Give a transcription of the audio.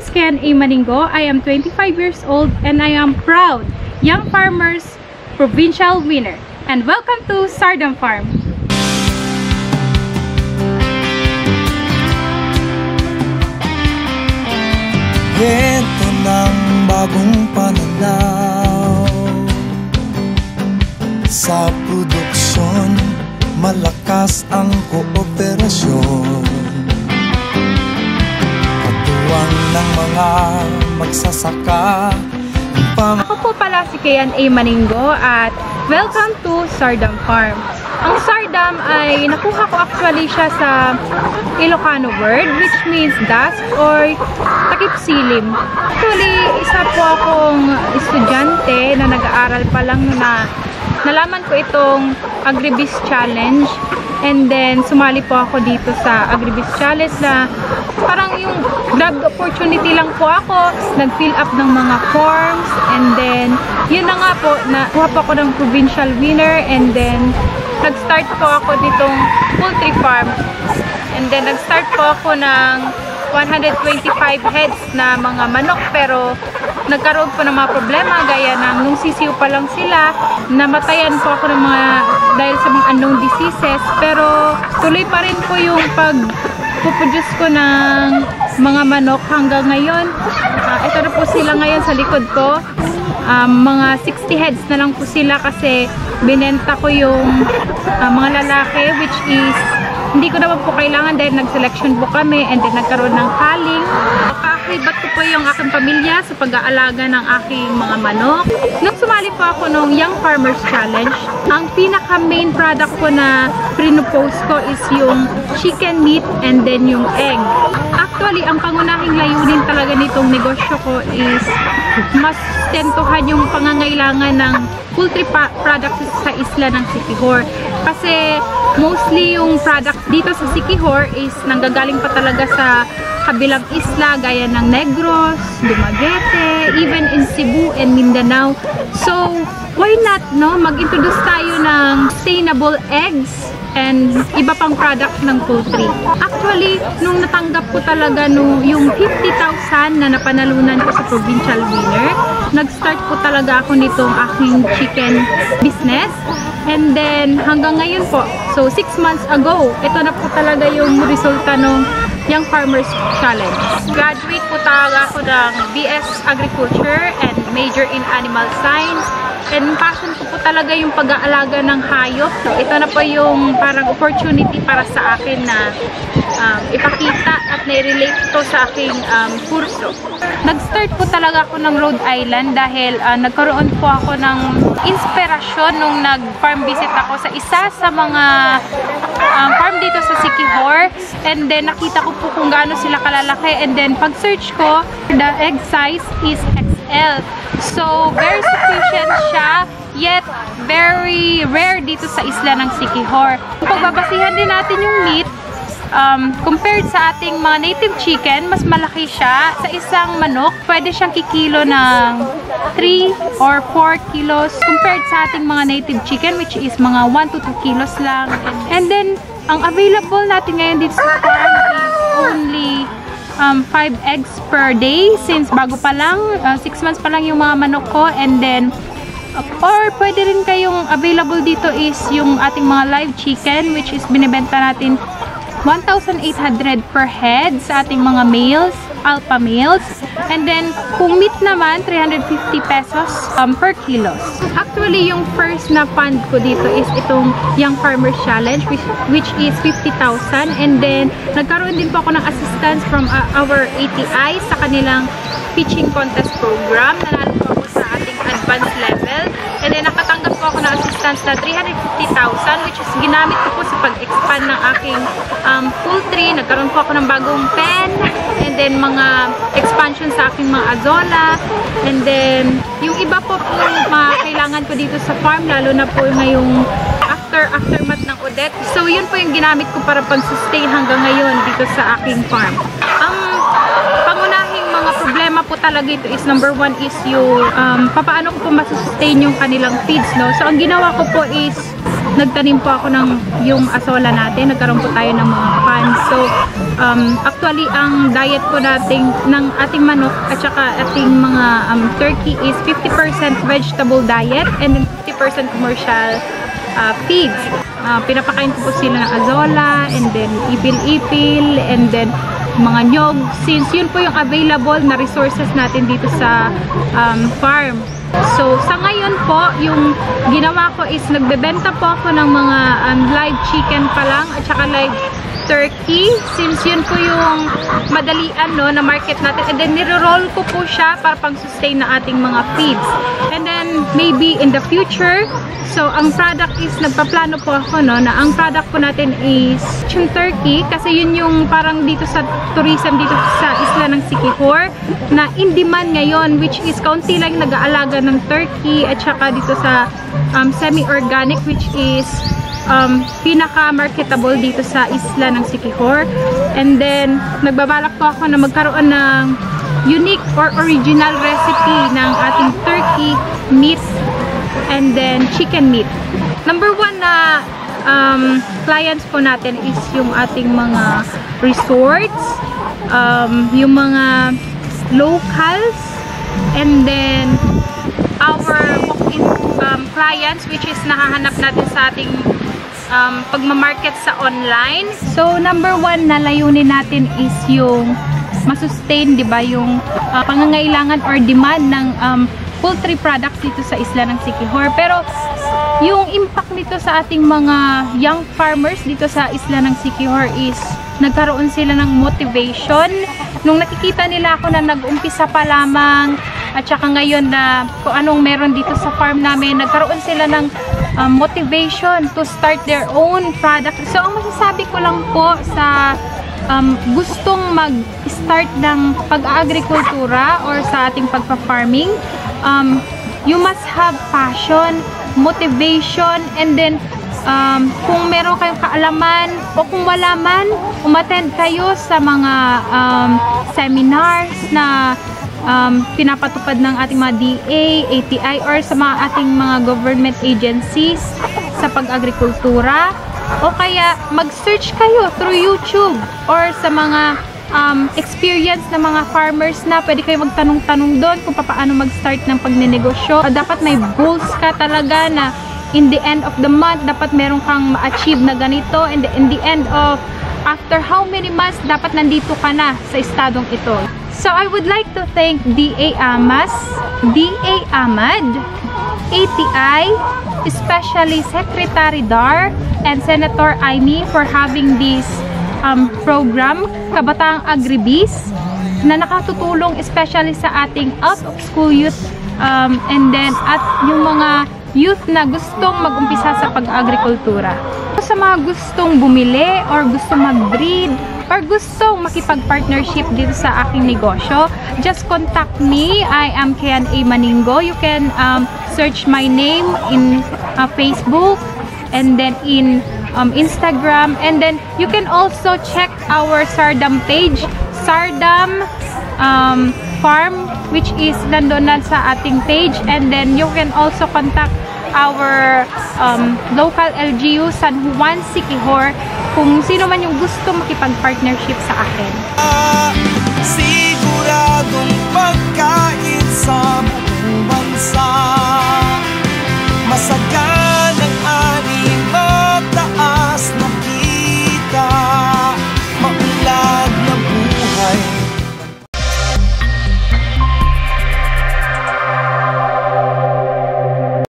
is Ken A. Maningo. I am 25 years old and I am proud Young Farmers Provincial winner. And welcome to Sardam Farm. Ito ng bagong pananaw sa produksyon, malakas ang kooperasyon. Katuwang ng mga magsasaka. Ako po pala si Ken A. Maningo at welcome to Sardam Farm. Ang Sardam ay nakuha ko actually siya sa Ilocano word which means dusk or takip silim. Actually, isa po akong estudyante na nag-aaral pa lang na nalaman ko itong Agribiz Challenge and then sumali po ako dito sa Agribiz Challenge na parang yung grab opportunity lang po ako, nag-fill up ng mga forms and then yun na nga po, nakuha po ako ng provincial winner and then nag-start po ako ditong poultry farm and then nag-start po ako ng 125 heads na mga manok pero nagkaroon po ng mga problema gaya ng nung sisiw pa lang sila, namatayan po ako ng mga dahil sa mga unknown diseases pero tuloy pa rin po yung pag-produce ko ng mga manok hanggang ngayon. Ito na po sila ngayon sa likod ko. Mga 60 heads na lang po sila kasi binenta ko yung mga lalaki which is hindi ko naman po kailangan dahil nag-selection po kami and then nagkaroon ng culling. Kakaibat ko po yung aking pamilya sa pag-aalaga ng aking mga manok. Nung sumali po ako nung Young Farmers Challenge, ang pinaka-main product ko na pinupose ko is yung chicken meat and then yung egg. Actually, ang pangunahing layunin talaga nitong negosyo ko is mas tentuhan yung pangangailangan ng poultry products sa isla ng Siquijor. Kasi mostly yung products dito sa Siquijor is nanggagaling pa talaga sa kabilang isla gaya ng Negros, Dumaguete, even in Cebu and Mindanao. So, why not mag-introduce tayo ng sustainable eggs and iba pang product ng poultry. Actually, nung natanggap ko talaga yung 50,000 na napanalunan ko sa provincial winner, nag-start po talaga ako nitong aking chicken business. And then, hanggang ngayon po, so 6 months ago, ito na po talaga yung resulta ng Young Farmers Challenge. Graduate po talaga ako ng BS Agriculture and major in Animal Science. And passion ko po talaga yung pag-aalaga ng hayop. So, ito na po yung parang opportunity para sa akin na ipakita at na-relate to sa aking kurso. Nag-start po talaga ako ng Rhode Island dahil nagkaroon po ako ng inspirasyon nung nag-farm visit ako sa isa sa mga farm dito sa Siquijor. And then nakita ko po kung gaano sila kalalaki. And then pag-search ko, the egg size is XL. So, very sufficient siya, yet very rare dito sa isla ng Siquijor. Pagbabasihan din natin yung meat, compared sa ating mga native chicken, mas malaki siya. Sa isang manok, pwede siyang kikilo ng 3 or 4 kilos compared sa ating mga native chicken which is mga 1 to 2 kilos lang. And then, ang available natin ngayon dito sa farm is only 5 eggs per day since bago pa lang, 6 months pa lang yung mga manok ko. And then, or pwede rin kayong available dito is yung ating mga live chicken which is binibenta natin 1,800 per head sa ating mga males, alpha males. And then, kung meat naman, 350 pesos per kilos. Actually, yung first na fund ko dito is itong Young Farmers Challenge which is 50,000. And then, nagkaroon din po ako ng assistance from our ATI sa kanilang pitching contest program. Nanalo po ako sa ating advanced level. And then, nakatanggap po ako ng assistance na 350,000 which is ginamit ko po sa pag-expand ng aking poultry. Nagkaroon po ako ng bagong pen and then mga expansion sa aking mga azola. And then, yung iba po mga kailangan ko dito sa farm, lalo na po ngayong aftermath ng Odette. So, yun po yung ginamit ko para pag-sustain hanggang ngayon dito sa aking farm. Ang pangunahing mga problema po talaga ito is number 1 is yung papaano ko po masustain yung kanilang feeds, no? So, ang ginawa ko po is nagtanim po ako ng yung asola natin. Nagkaroon po tayo ng mga fans. So, actually, ang diet po natin ng ating manok at saka ating mga turkey is 50% vegetable diet and then 50% commercial feeds. Pinapakain ko po sila ng azola and then ipil-ipil and then mga nyog, since yun po yung available na resources natin dito sa farm. So, sa ngayon po, yung ginawa ko is nagbebenta po ako ng mga live chicken pa lang at saka live turkey, since yun po yung madalian na market natin, and then niro-roll ko po siya para pang-sustain na ating mga feeds. And then maybe in the future, so ang product is, nagpaplano po ako na ang product po natin is yung turkey, kasi yun yung parang dito sa tourism dito sa isla ng Siquijor na in demand ngayon, which is kaunti lang nag-aalaga ng turkey at saka dito sa semi-organic, which is pinaka-marketable dito sa isla ng Siquijor. And then, nagbabalak po ako na magkaroon ng unique or original recipe ng ating turkey meat and then chicken meat. Number one na clients po natin is yung ating mga resorts, yung mga locals, and then our walk-in clients, which is nahahanap natin sa ating pagmamarket sa online. So, number one na layunin natin is yung masustain, di ba, yung pangangailangan or demand ng poultry products dito sa isla ng Siquijor. Pero, yung impact nito sa ating mga young farmers dito sa isla ng Siquijor is nagkaroon sila ng motivation. Nung nakikita nila ako na nag-umpisa pa lamang at saka ngayon na kung anong meron dito sa farm namin, nagkaroon sila ng motivation to start their own product. So, ang masasabi ko lang po sa gustong mag-start ng pag-agrikultura or sa ating pagpa-farming, you must have passion, motivation, and then kung meron kayong kaalaman o kung wala man, umattend kayo sa mga seminars na pinapatupad ng ating mga DA, ATI, or sa mga ating mga government agencies sa pag-agrikultura, o kaya mag-search kayo through YouTube or sa mga experience ng mga farmers na pwede kayo magtanong-tanong doon kung paano mag-start ng pagnenegosyo. Dapat may goals ka talaga na in the end of the month, dapat meron kang ma-achieve na ganito, and in the end of after how many months, dapat nandito ka na sa estadong ito. So, I would like to thank DA Amas, DA Ahmad, ATI, especially Secretary Dar, and Senator Aimee for having this program, Kabataang Agribiz, na nakatutulong especially sa ating out-of-school youth and then at yung mga youth na gustong mag-umpisa sa pag-agrikultura. Sa mga gustong bumili or gustong mag-breed or gustong makipag-partnership dito sa aking negosyo, just contact me. I am Kian A. Maningo. You can search my name in Facebook and then in Instagram, and then you can also check our Sardam page, Sardam Farm, which is nandun na sa ating page, and then you can also contact our local LGU San Juan Siquijor kung sino man yung gusto makipag-partnership sa akin.